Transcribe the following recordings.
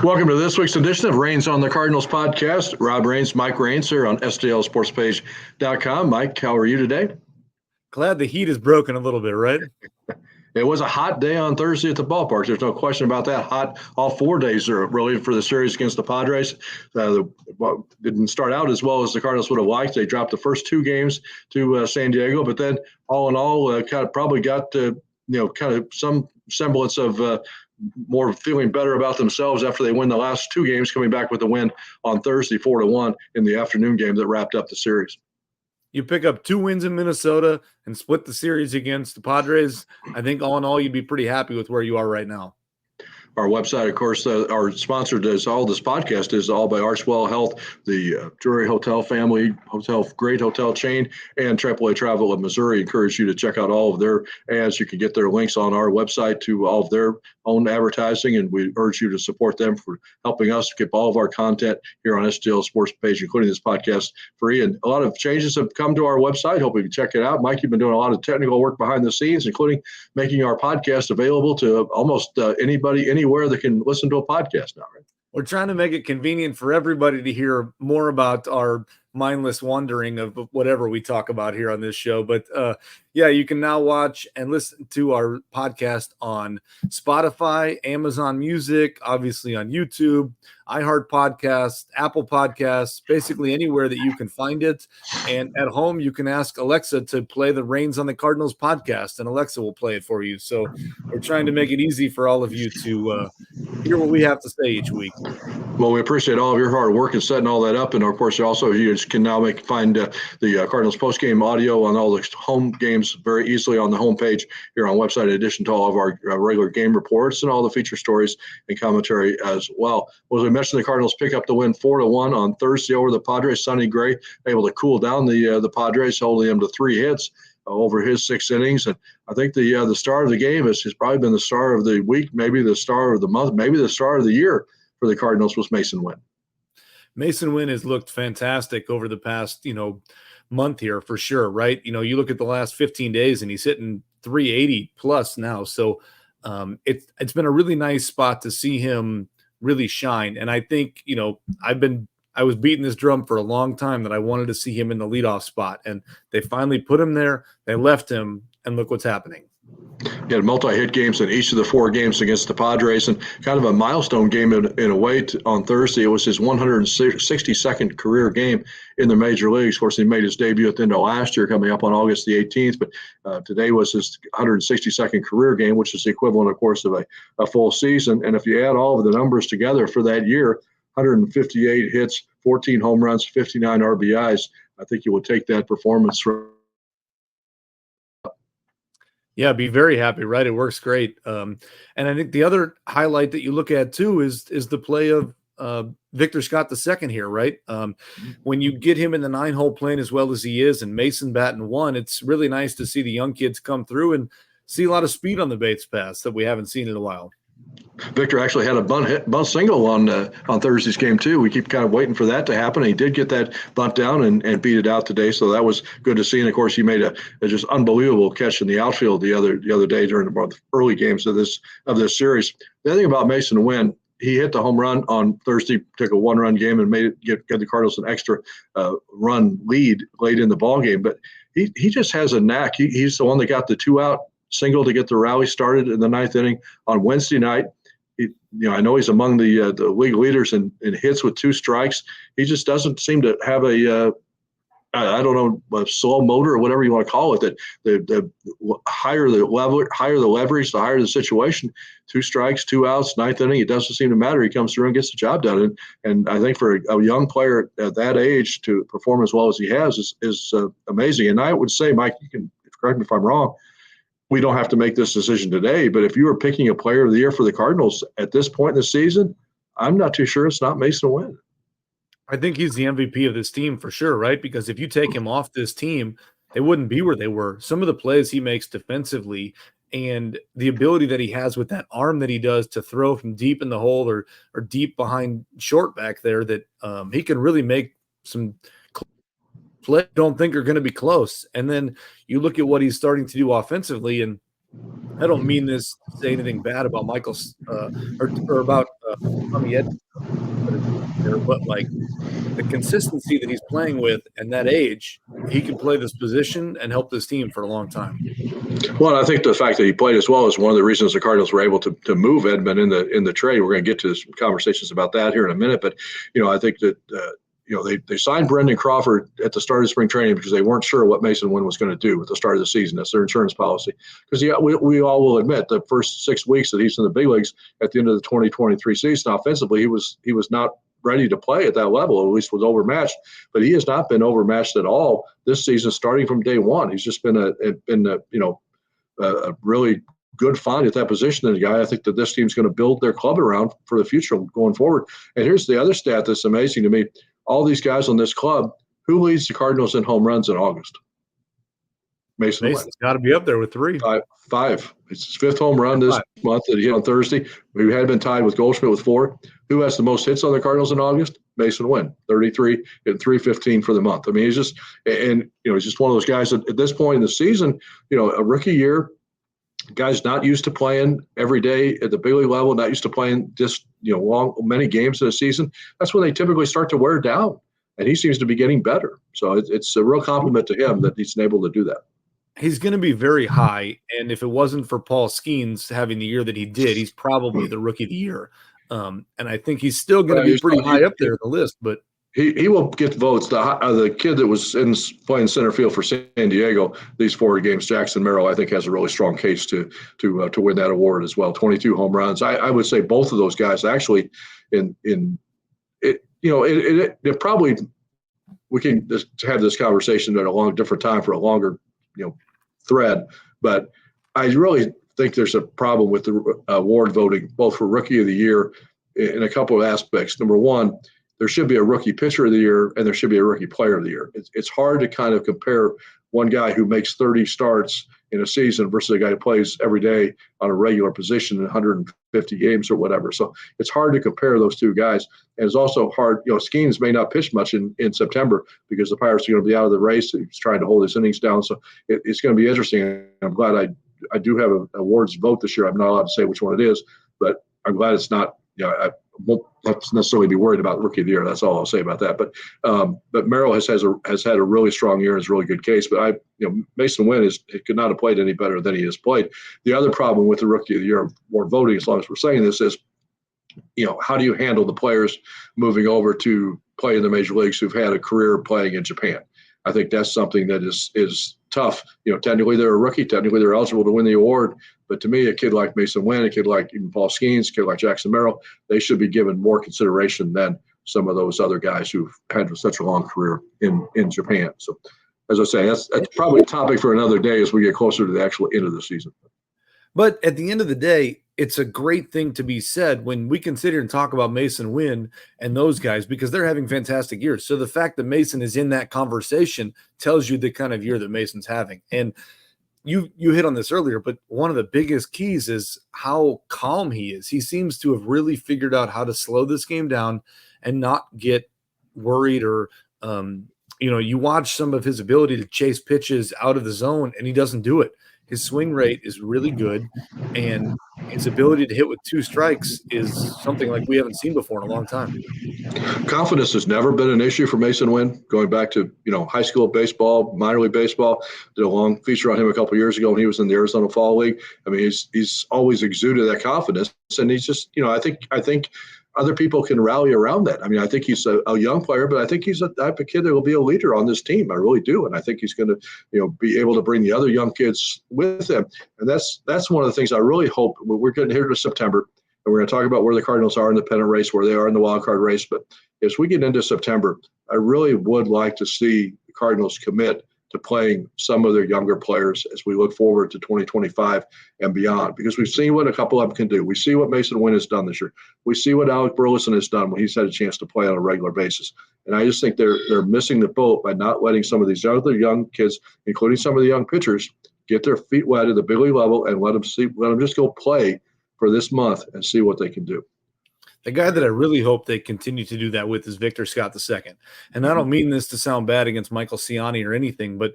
Welcome to this week's edition of Reigns on the Cardinals podcast. Rob Reigns, Mike Reigns here on STLSportsPage.com. Mike, how are you today? Glad the heat is broken a little bit, right? It was a hot day on Thursday at the ballpark. There's no question about that. Hot all 4 days are really for the series against the Padres. Didn't start out as well as the Cardinals would have liked. They dropped the first 2 games to San Diego, but then all in all, probably got some semblance of more feeling better about themselves after they win the last 2 games, coming back with a win on Thursday, 4-1 in the afternoon game that wrapped up the series. You pick up 2 wins in Minnesota and split the series against the Padres. I think all in all, you'd be pretty happy with where you are right now. Our website, of course, our sponsor does all this podcast is all by Archwell Health, the Drury Hotel family, great hotel chain, and AAA Travel of Missouri. Encourage you to check out all of their ads. You can get their links on our website to all of their own advertising, and we urge you to support them for helping us keep all of our content here on STL Sports Page, including this podcast, free. And a lot of changes have come to our website. Hope you can check it out. Mike, you've been doing a lot of technical work behind the scenes, including making our podcast available to almost anybody, anywhere that can listen to a podcast now, right? We're trying to make it convenient for everybody to hear more about our mindless wandering of whatever we talk about here on this show. But yeah, you can now watch and listen to our podcast on Spotify, Amazon Music, obviously on YouTube, iHeart Podcasts, Apple Podcasts, basically anywhere that you can find it. And at home, you can ask Alexa to play the Reigns on the Cardinals podcast, and Alexa will play it for you. So we're trying to make it easy for all of you to hear what we have to say each week. Well, we appreciate all of your hard work in setting all that up. And of course, also you can now find the Cardinals post-game audio on all the home games very easily on the homepage here on the website, in addition to all of our regular game reports and all the feature stories and commentary as well. Well, as we mentioned, the Cardinals pick up the win 4-1 on Thursday over the Padres. Sonny Gray able to cool down the Padres, holding them to 3 hits over his 6 innings. And I think the star of the game has probably been the star of the week, maybe the star of the month, maybe the star of the year for the Cardinals was Masyn Winn. Masyn Winn has looked fantastic over the past, month here for sure, right? You look at the last 15 days and he's hitting 380 plus now. So it's been a really nice spot to see him really shine. And I think, I was beating this drum for a long time that I wanted to see him in the leadoff spot, and they finally put him there. They left him, and look what's happening. He had multi-hit games in each of the 4 games against the Padres, and kind of a milestone game in a way on Thursday. It was his 162nd career game in the major leagues. Of course, he made his debut at the end of last year, coming up on August the 18th, but today was his 162nd career game, which is the equivalent, of course, of a full season. And if you add all of the numbers together for that year, 158 hits, 14 home runs, 59 RBIs, I think you would take that performance from. Yeah, be very happy, right? It works great. And I think the other highlight that you look at too is the play of Victor Scott II here, right? When you get him in the 9-hole playing as well as he is, and Masyn batting 1, it's really nice to see the young kids come through and see a lot of speed on the base pass that we haven't seen in a while. Victor actually had a bunt single on Thursday's game too. We keep kind of waiting for that to happen. He did get that bunt down and beat it out today, so that was good to see. And of course, he made a just unbelievable catch in the outfield the other day during the early games of this series. The other thing about Masyn Winn, he hit the home run on Thursday, took a 1-run game and made it get the Cardinals an extra run lead late in the ball game. But he just has a knack. He's the one that got the 2-out single to get the rally started in the 9th inning on Wednesday night. I know he's among the league leaders in hits with 2 strikes. He just doesn't seem to have a slow motor or whatever you want to call it. That the higher the leverage, the higher the situation. 2 strikes, 2 outs, 9th inning. It doesn't seem to matter. He comes through and gets the job done. And I think for a young player at that age to perform as well as he has is amazing. And I would say, Mike, you can correct me if I'm wrong. We don't have to make this decision today, but if you were picking a player of the year for the Cardinals at this point in the season, I'm not too sure it's not Masyn Winn. I think he's the MVP of this team for sure, right? Because if you take him off this team, they wouldn't be where they were. Some of the plays he makes defensively and the ability that he has with that arm that he does to throw from deep in the hole or deep behind short back there, that he can really make some play don't think are going to be close. And then you look at what he's starting to do offensively, and I don't mean this to say anything bad about Michael or about Tommy Edmonds, but like the consistency that he's playing with and that age, he can play this position and help this team for a long time. Well, I think the fact that he played as well is one of the reasons the Cardinals were able to move Edmund in the trade. We're going to get to some conversations about that here in a minute, but I think that they signed Brendan Crawford at the start of spring training because they weren't sure what Mason Wynn was going to do at the start of the season. That's their insurance policy. Because we all will admit the first 6 weeks that he's in the big leagues at the end of the 2023 season, offensively, he was not ready to play at that level, at least was overmatched, but he has not been overmatched at all this season starting from day one. He's just been a really good find at that position, and a guy I think that this team's going to build their club around for the future going forward. And here's the other stat that's amazing to me. All these guys on this club, who leads the Cardinals in home runs in August? Mason's got to be up there with 3. 5. It's his 5th home run this month that he hit on Thursday. We had been tied with Goldschmidt with 4. Who has the most hits on the Cardinals in August? Mason Wynn, 33 and 315 for the month. I mean, he's just he's just one of those guys that at this point in the season, a rookie year, guys not used to playing every day at the big league level, not used to playing just many games in a season. That's when they typically start to wear down, and he seems to be getting better. So it's a real compliment to him that he's able to do that. He's going to be very high, and if it wasn't for Paul Skeens having the year that he did, he's probably the rookie of the year. And I think he's still going to be pretty high up there in the list. But he will get votes. The kid that was playing center field for San Diego these 4 games, Jackson Merrill, I think has a really strong case to win that award as well. 22 home runs. I would say both of those guys actually it probably we can just have this conversation at a different time for a longer thread, but I really think there's a problem with the award voting, both for Rookie of the Year in a couple of aspects. Number one, there should be a Rookie Pitcher of the Year and there should be a Rookie Player of the Year. It's hard to kind of compare one guy who makes 30 starts in a season versus a guy who plays every day on a regular position in 150 games or whatever. So it's hard to compare those two guys. And it's also hard, Skeens may not pitch much in September because the Pirates are going to be out of the race. He's trying to hold his innings down. So it's going to be interesting. I'm glad I do have an awards vote this year. I'm not allowed to say which one it is, but I'm glad it's not, I won't have to necessarily be worried about Rookie of the Year. That's all I'll say about that. But Merrill has had a really strong year and is a really good case. But Mason Wynn could not have played any better than he has played. The other problem with the Rookie of the Year award voting, as long as we're saying this, is how do you handle the players moving over to play in the major leagues who've had a career playing in Japan? I think that's something that is tough. Technically they're a rookie. Technically they're eligible to win the award. But to me, a kid like Mason Wynn, a kid like even Paul Skeens, a kid like Jackson Merrill, they should be given more consideration than some of those other guys who've had such a long career in Japan. So, as I say, that's probably a topic for another day as we get closer to the actual end of the season. But at the end of the day, it's a great thing to be said when we can sit here and talk about Mason Wynn and those guys because they're having fantastic years. So the fact that Mason is in that conversation tells you the kind of year that Mason's having. And you hit on this earlier, but one of the biggest keys is how calm he is. He seems to have really figured out how to slow this game down and not get worried or, you watch some of his ability to chase pitches out of the zone and he doesn't do it. His swing rate is really good, and his ability to hit with 2 strikes is something like we haven't seen before in a long time. Confidence has never been an issue for Mason Wynn, going back to high school baseball, minor league baseball. Did a long feature on him a couple of years ago when he was in the Arizona Fall League. I mean, he's always exuded that confidence, and he's just I think other people can rally around that. I mean, I think he's a young player, but I think he's a type of kid that will be a leader on this team. I really do. And I think he's going to, be able to bring the other young kids with him. And that's one of the things I really hope. We're getting here to September, and we're going to talk about where the Cardinals are in the pennant race, where they are in the wild card race. But as we get into September, I really would like to see the Cardinals commit to playing some of their younger players as we look forward to 2025 and beyond, because we've seen what a couple of them can do. We see what Mason Wynn has done this year. We see what Alec Burleson has done when he's had a chance to play on a regular basis. And I just think they're missing the boat by not letting some of these other young kids, including some of the young pitchers, get their feet wet at the big league level and let them just go play for this month and see what they can do. The guy that I really hope they continue to do that with is Victor Scott II. And I don't mean this to sound bad against Michael Ciani or anything, but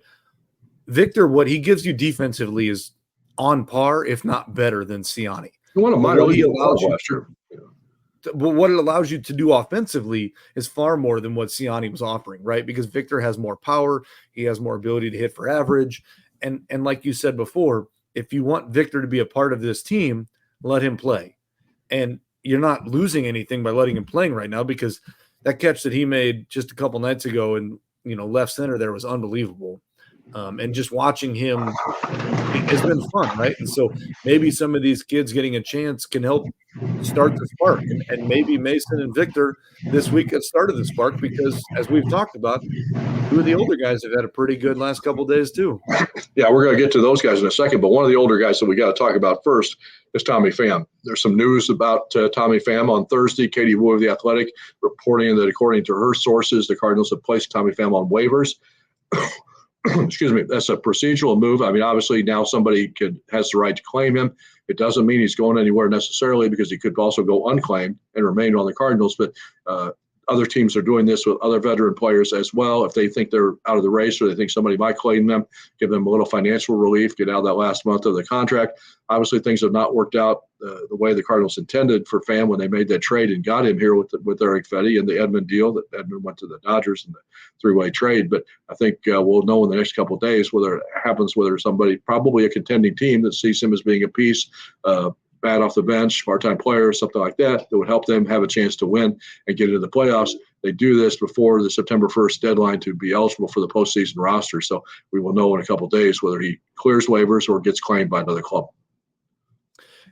Victor, what he gives you defensively is on par, if not better than Ciani. You want a minor league last year. but what it allows you to do offensively is far more than what Siani was offering, right? Because Victor has more power, he has more ability to hit for average, and like you said before, if you want Victor to be a part of this team, let him play. And you're not losing anything by letting him playing right now, because that catch that he made just a couple nights ago and left center there was unbelievable. And just watching him has been fun, right? And so maybe some of these kids getting a chance can help start the spark. And maybe Mason and Victor this week have started the spark, because as we've talked about, two of the older guys have had a pretty good last couple of days too. Yeah, we're going to get to those guys in a second, but one of the older guys that we got to talk about first is Tommy Pham. There's some news about Tommy Pham on Thursday. Katie Wu of The Athletic reporting that according to her sources, the Cardinals have placed Tommy Pham on waivers. Excuse me. That's a procedural move. I mean, obviously now somebody has the right to claim him. It doesn't mean he's going anywhere necessarily, because he could also go unclaimed and remain on the Cardinals. But other teams are doing this with other veteran players as well. If they think they're out of the race, or they think somebody might claim them, give them a little financial relief, get out of that last month of the contract. Obviously, things have not worked out the way the Cardinals intended for Pham when they made that trade and got him here with Eric Fetty and the Edmund deal. That Edmund went to the Dodgers in the three-way trade. But I think we'll know in the next couple of days whether it happens, whether somebody, probably a contending team that sees him as being a piece, bat off the bench, part-time player, something like that would help them have a chance to win and get into the playoffs. They do this before the September 1st deadline to be eligible for the postseason roster. So we will know in a couple of days whether he clears waivers or gets claimed by another club.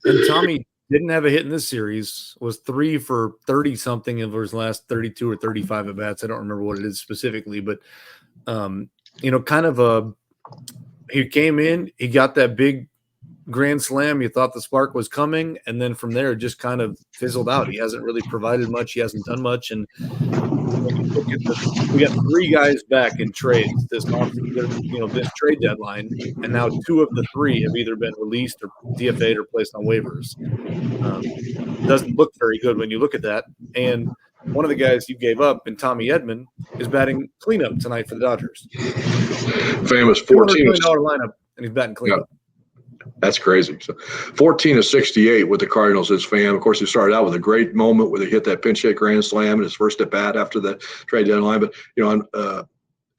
And Tommy didn't have a hit in this series, was 3 for 30-something of his last 32 or 35 at-bats. I don't remember what it is specifically, but, he came in, he got that big grand slam. You thought the spark was coming, and then from there it just kind of fizzled out. He hasn't really provided much. He hasn't done much. And when you look at we got 3 guys back in trades this this trade deadline, and now 2 of the 3 have either been released or DFA'd or placed on waivers. Doesn't look very good when you look at that. And one of the guys you gave up, in Tommy Edman, is batting cleanup tonight for the Dodgers. Famous $14 million lineup, and he's batting cleanup. Yeah. That's crazy. So 14 of 68 with the Cardinals as Pham. Of course, he started out with a great moment where they hit that pinch hit grand slam in his first at bat after the trade deadline. But,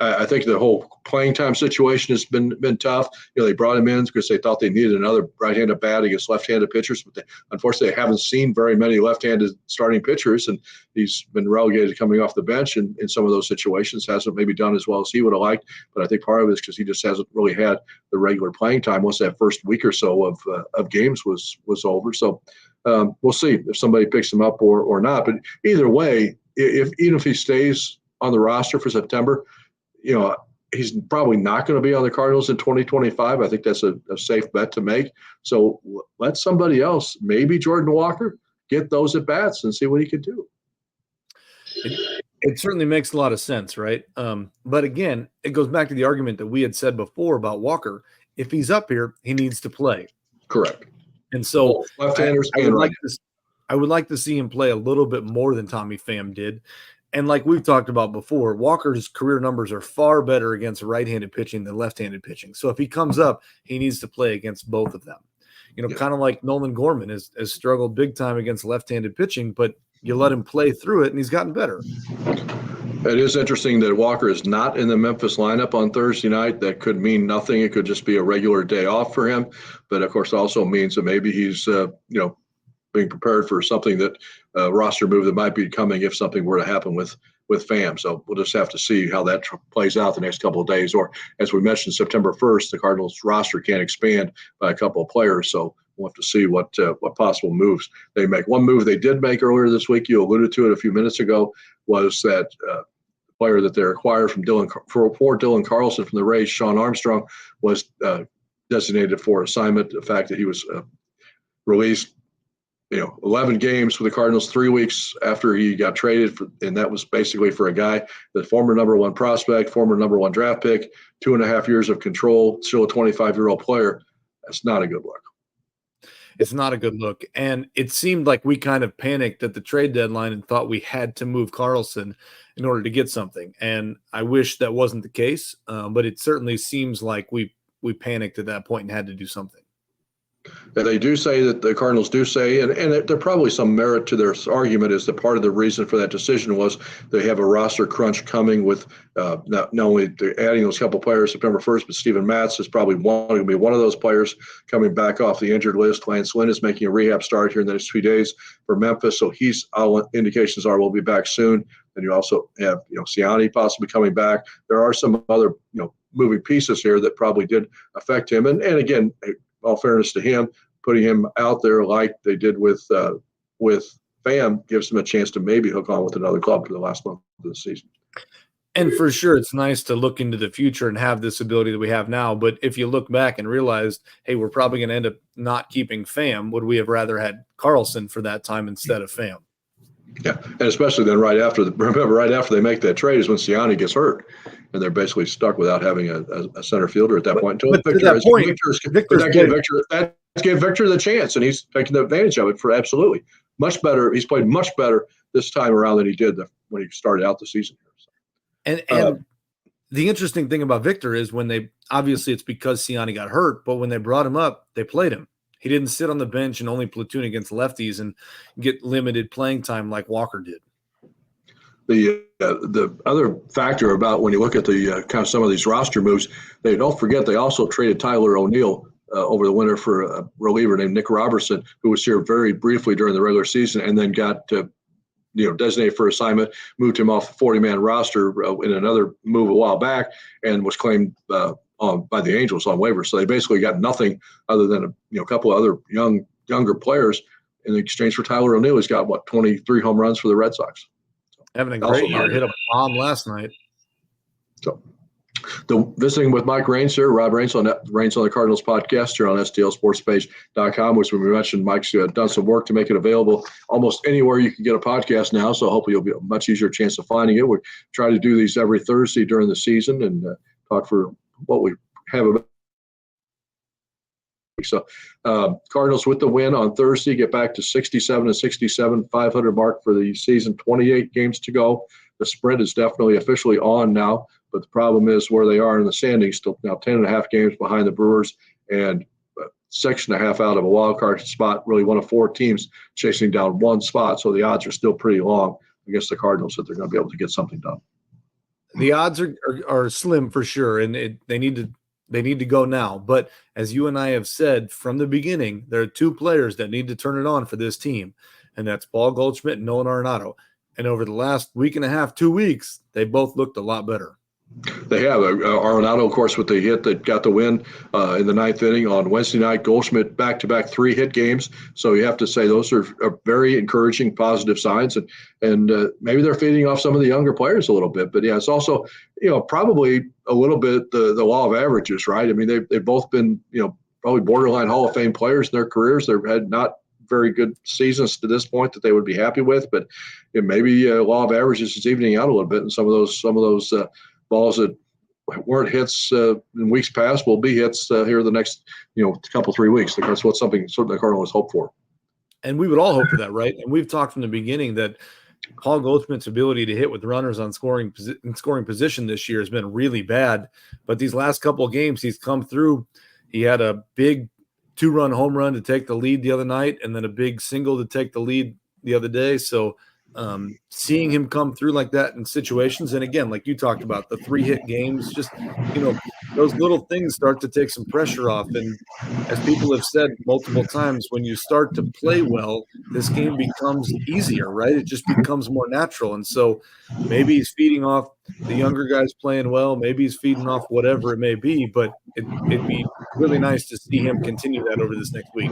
I think the whole playing time situation has been tough. They brought him in because they thought they needed another right-handed bat against left-handed pitchers, but unfortunately they haven't seen very many left-handed starting pitchers, and he's been relegated coming off the bench in some of those situations. Hasn't maybe done as well as he would have liked, but I think part of it is because he just hasn't really had the regular playing time once that first week or so of games was over. So we'll see if somebody picks him up or not. But either way, even if he stays on the roster for September, he's probably not going to be on the Cardinals in 2025. I think that's a safe bet to make. So let somebody else, maybe Jordan Walker, get those at bats and see what he can do. It certainly makes a lot of sense, right? But again, it goes back to the argument that we had said before about Walker. If he's up here, he needs to play. Correct. And so left-handers I would like to see him play a little bit more than Tommy Pham did. And like we've talked about before, Walker's career numbers are far better against right-handed pitching than left-handed pitching. So if he comes up, he needs to play against both of them. Kind of like Nolan Gorman has struggled big time against left-handed pitching, but you let him play through it, and he's gotten better. It is interesting that Walker is not in the Memphis lineup on Thursday night. That could mean nothing. It could just be a regular day off for him. But, of course, also means that maybe he's, being prepared for something that roster move that might be coming if something were to happen with Pham. So we'll just have to see how that plays out the next couple of days. Or as we mentioned, September 1st, the Cardinals roster can expand by a couple of players. So we'll have to see what possible moves they make. One move they did make earlier this week, you alluded to it a few minutes ago, was that player that they acquired from Dylan Carlson from the Rays, Sean Armstrong, was designated for assignment. The fact that he was released 11 games for the Cardinals 3 weeks after he got traded, and that was basically for a guy, the former number 1 prospect, former number 1 draft pick, 2.5 years of control, still a 25-year-old player. That's not a good look. It's not a good look. And it seemed like we kind of panicked at the trade deadline and thought we had to move Carlson in order to get something. And I wish that wasn't the case, but it certainly seems like we panicked at that point and had to do something. And they do say that the Cardinals do say, and there's probably some merit to their argument, is that part of the reason for that decision was they have a roster crunch coming with not only adding those couple players September 1st, but Steven Matz is probably going to be one of those players coming back off the injured list. Lance Lynn is making a rehab start here in the next 2 days for Memphis, so he's all indications are we'll be back soon. And you also have Siani possibly coming back. There are some other moving pieces here that probably did affect him. And again, all fairness to him, putting him out there like they did with Pham gives him a chance to maybe hook on with another club for the last month of the season. And for sure, it's nice to look into the future and have this ability that we have now. But if you look back and realize, hey, we're probably going to end up not keeping Pham, would we have rather had Carlson for that time instead of Pham? Yeah, and especially then right after they make that trade is when Siani gets hurt, and they're basically stuck without having a center fielder at that point. But to that point, that gave Victor the chance, and he's taking advantage of it for absolutely much better. He's played much better this time around than he did when he started out the season. And the interesting thing about Victor is obviously it's because Siani got hurt, but when they brought him up, they played him. He didn't sit on the bench and only platoon against lefties and get limited playing time like Walker did. The other factor about when you look at the kind of some of these roster moves, don't forget they also traded Tyler O'Neill over the winter for a reliever named Nick Robertson, who was here very briefly during the regular season and then got designated for assignment, moved him off the 40-man roster in another move a while back, and was claimed by the Angels on waivers. So they basically got nothing other than a couple of other younger players in exchange for Tyler O'Neill. He's got 23 home runs for the Red Sox. Having a great year. Hit a bomb last night. So visiting with Mike Raines here, Rob Raines on the Cardinals podcast here on STLSportspage.com, which we mentioned Mike's done some work to make it available almost anywhere you can get a podcast now. So hopefully you'll be a much easier chance of finding it. We try to do these every Thursday during the season and talk for what we have about. So Cardinals with the win on Thursday, get back to 67-67, 500 mark for the season, 28 games to go. The sprint is definitely officially on now, but the problem is where they are in the standings, still now 10.5 games behind the Brewers and 6.5 out of a wild card spot, really one of 4 teams chasing down one spot. So the odds are still pretty long against the Cardinals that they're going to be able to get something done. The odds are slim for sure, and they need to go now. But as you and I have said from the beginning, there are 2 players that need to turn it on for this team, and that's Paul Goldschmidt and Nolan Arenado. And over the last week and a half, 2 weeks, they both looked a lot better. They have. Arenado, of course, with the hit that got the win in the 9th inning on Wednesday night. Goldschmidt back-to-back 3-hit games. So you have to say those are very encouraging, positive signs. And maybe they're feeding off some of the younger players a little bit. But, yeah, it's also, probably a little bit the law of averages, right? I mean, they've both been, probably borderline Hall of Fame players in their careers. They've had not very good seasons to this point that they would be happy with. But maybe law of averages is evening out a little bit. And some of those balls that weren't hits in weeks past will be hits here the next, couple 3 weeks. That's what something certainly the Cardinals hope for. And we would all hope for that, right? And we've talked from the beginning that Paul Goldschmidt's ability to hit with runners on scoring position this year has been really bad. But these last couple of games, he's come through. He had a big 2-run home run to take the lead the other night, and then a big single to take the lead the other day. So seeing him come through like that in situations, and again, like you talked about, the 3-hit games, just those little things start to take some pressure off. And as people have said multiple times, when you start to play well, this game becomes easier, right? It just becomes more natural. And so maybe he's feeding off the younger guys playing well, maybe he's feeding off whatever it may be, but it'd be really nice to see him continue that over this next week.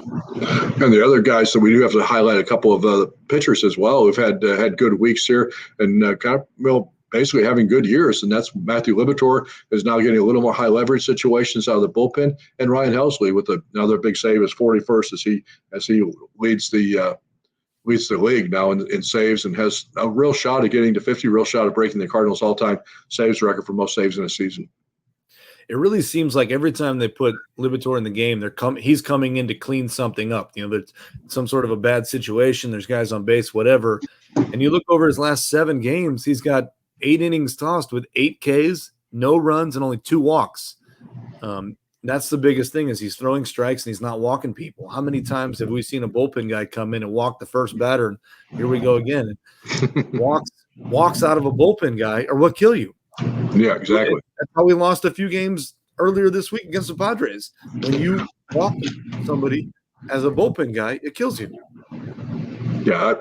And the other guys, so we do have to highlight a couple of pitchers as well who've had good weeks here and basically having good years, and that's Matthew Liberatore is now getting a little more high leverage situations out of the bullpen, and Ryan Helsley with another big save, his 41st as he leads the league now in saves and has a real shot at getting to 50, real shot at breaking the Cardinals all-time saves record for most saves in a season. It really seems like every time they put Liberatore in the game, he's coming in to clean something up. There's some sort of a bad situation. There's guys on base, whatever. And you look over his last 7 games, he's got 8 innings tossed with 8 Ks, no runs, and only 2 walks. That's the biggest thing is he's throwing strikes and he's not walking people. How many times have we seen a bullpen guy come in and walk the first batter, and here we go again? Walks out of a bullpen guy or will kill you. Yeah, exactly. That's how we lost a few games earlier this week against the Padres. When you walk somebody as a bullpen guy, it kills you. Yeah,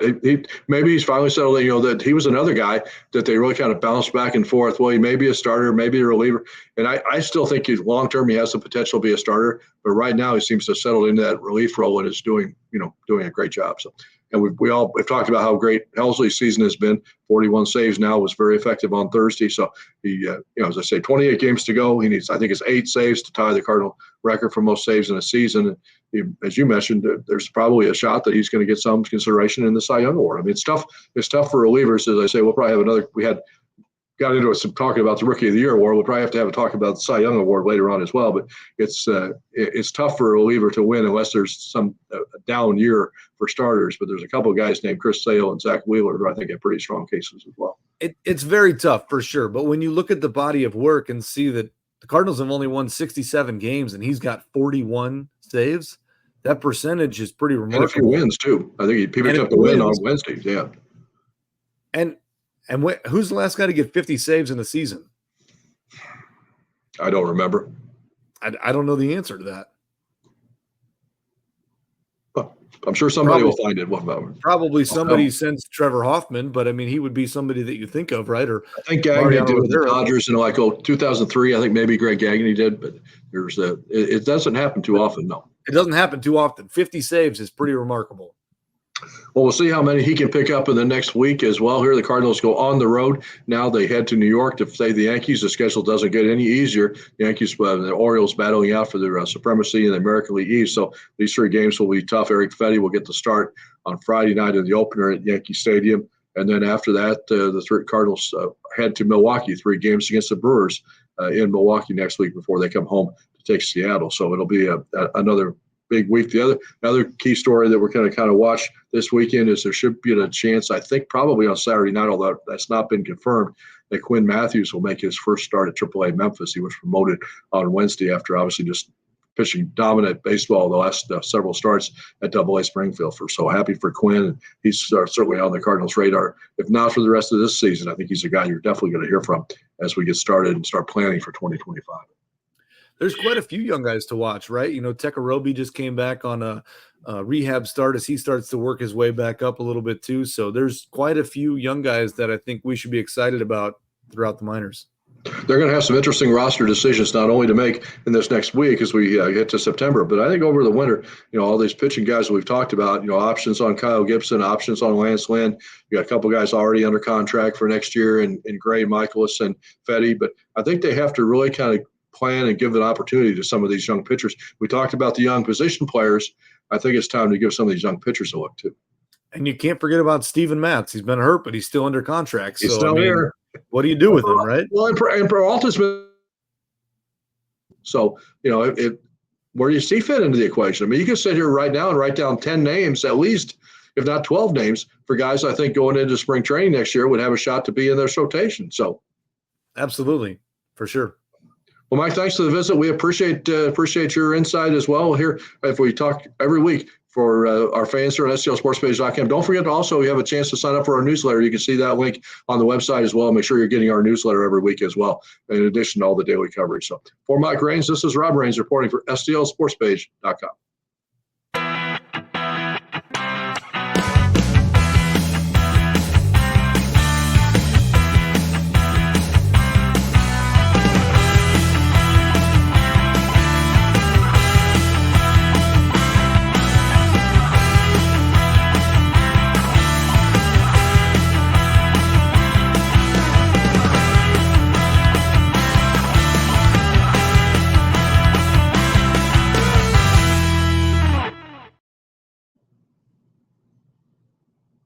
maybe he's finally settled in, that he was another guy that they really kind of bounced back and forth. Well, he may be a starter, maybe a reliever. And I still think he's long-term, he has the potential to be a starter. But right now he seems to have settled into that relief role and is doing a great job. So, and we've talked about how great Helsley's season has been. 41 saves now, was very effective on Thursday. So he, as I say, 28 games to go. He needs, I think it's 8 saves to tie the Cardinal record for most saves in a season. And as you mentioned, there's probably a shot that he's going to get some consideration in the Cy Young Award. I mean, it's tough for relievers. As I say, we'll probably have got into some talking about the Rookie of the Year award. We'll probably have to have a talk about the Cy Young Award later on as well. But it's tough for a reliever to win unless there's some down year for starters. But there's a couple of guys named Chris Sale and Zach Wheeler who I think have pretty strong cases as well. It's very tough for sure. But when you look at the body of work and see that the Cardinals have only won 67 games and he's got 41 saves, that percentage is pretty remarkable. And a few wins too. I think he picked up the win on Wednesday. Yeah. And who's the last guy to get 50 saves in the season? I don't remember. I don't know the answer to that. Well, I'm sure somebody will find it. What about probably somebody since Trevor Hoffman, but I mean, he would be somebody that you think of, right? Or I think Gagne did with the Dodgers in 2003. I think maybe Greg Gagne did, but it doesn't happen too often. No, it doesn't happen too often. 50 saves is pretty remarkable. Well, we'll see how many he can pick up in the next week as well. Here, the Cardinals go on the road. Now they head to New York to play the Yankees. The schedule doesn't get any easier. The Yankees, the Orioles battling out for their supremacy in the American League East. So these 3 games will be tough. Eric Fetty will get the start on Friday night in the opener at Yankee Stadium. And then after that, the 3 Cardinals head to Milwaukee, 3 games against the Brewers in Milwaukee next week before they come home to take Seattle. So it'll be another big week. The other key story that we're going to kind of watch this weekend is there should be a chance, I think probably on Saturday night, although that's not been confirmed, that Quinn Matthews will make his first start at AAA Memphis. He was promoted on Wednesday after obviously just pitching dominant baseball the last several starts at AA Springfield. So happy for Quinn, and he's certainly on the Cardinals' radar. If not for the rest of this season, I think he's a guy you're definitely going to hear from as we get started and start planning for 2025. There's quite a few young guys to watch, right? Tekarobi just came back on a rehab start as he starts to work his way back up a little bit too. So there's quite a few young guys that I think we should be excited about throughout the minors. They're going to have some interesting roster decisions not only to make in this next week as we get to September, but I think over the winter, all these pitching guys that we've talked about, options on Kyle Gibson, options on Lance Lynn. You got a couple guys already under contract for next year in Gray, Michaelis, and Fetty. But I think they have to really kind of plan and give an opportunity to some of these young pitchers. We talked about the young position players. I think it's time to give some of these young pitchers a look too. And you can't forget about Steven Matz. He's been hurt, but he's still under contract. He's still here. What do you do with him, right? Well, and Peralta's been so, where do you see fit into the equation? I mean, you can sit here right now and write down 10 names at least, if not 12 names, for guys I think going into spring training next year would have a shot to be in their rotation. So, absolutely, for sure. Well, Mike, thanks for the visit. We appreciate your insight as well here. If we talk every week for our fans here on STLSportsPage.com. Don't forget to also, you have a chance to sign up for our newsletter. You can see that link on the website as well. Make sure you're getting our newsletter every week as well, in addition to all the daily coverage. So for Mike Raines, this is Rob Raines reporting for STLSportsPage.com.